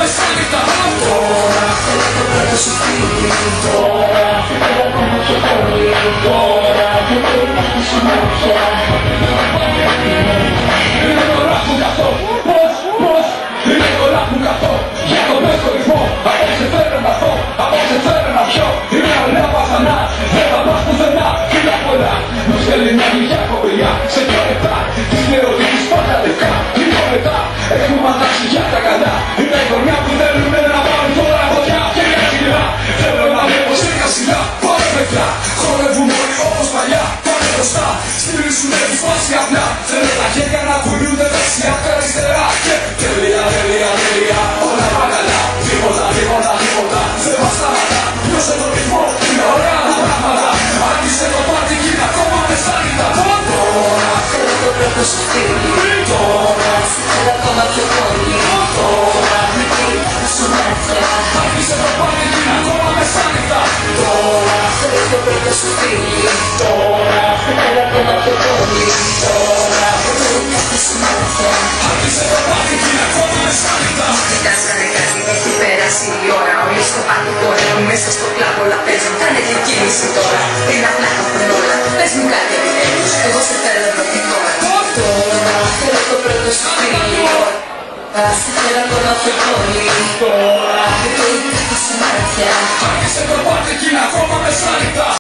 μεσάνυχτα. Τώρα θέλω το πρώτο σου φίλι. Τώρα θέλω ακόμα πιο πολύ. Τώρα δεν πρέπει να χτίσουμε πια. Είναι το ραπ που καθώ. Πώς είναι το ραπ που καθώ. Για το μέσο ρυθμό. Απόψε θέλω να δω. Απόψε θέλω να πιω. Είναι όλα βασανά. Δεν θα πας πουθενά. Φίλα πολλά. Μου στέλνει μια γλυκιά κοπηλιά. Σε 2 λεπτά. Της λέω ότι της πάντα λευκά. Λίγο μετά. Έχουμε αντάξει για τα καλά. Είναι η κορμιά που θέλουμε να πάρουν τώρα φωτιά. Και μια σειρά. Θέλω να βλέπω σίγα σιγά. Πάμε παιδιά. Χορεύουν όλοι όπως παλιά. Πάμε μπροστά. Στηρίζουνε τους πάση απλά. Θέλω τα χέρια να κουνιούνται δεξιά και αριστερά. Και τέλεια, τέλεια, τέλεια. Όλα πάνε καλά. Τίποτα, τίποτα, τίποτα. Δεν μας σταματά. Νιώσε το ρυθμό. Είναι ωραία τα πράγματα. Άρχισε το πάρτι κι είναι ακόμα μεσάνυχτα. Τώρα θέλω το πρώτο σου φίλι. Τώρα θέλω ακόμα πιο πολύ. Τώρα με σου μάτια. Άρχισε το πάρτι κι είναι ακόμα μεσάνυχτα. Τώρα θέλω το πρώτο σου φίλι. Τώρα θέλω ακόμα πιο πολύ. Τώρα με σου μάτια. Άρχισε το πάρτι κι είναι ακόμα μεσάνυχτα. Κοιτάς κάνε κάτι, έχει περάσει η ώρα. Όλοι στο πάρτι χορεύουν μέσα στο κλαμπ όλα παίζουν. Κάνε την κίνηση τώρα. Είναι απλά τα όλα. Πες μου κάτι επιτέλους. Εγώ σε θέλω ερωτή τώρα.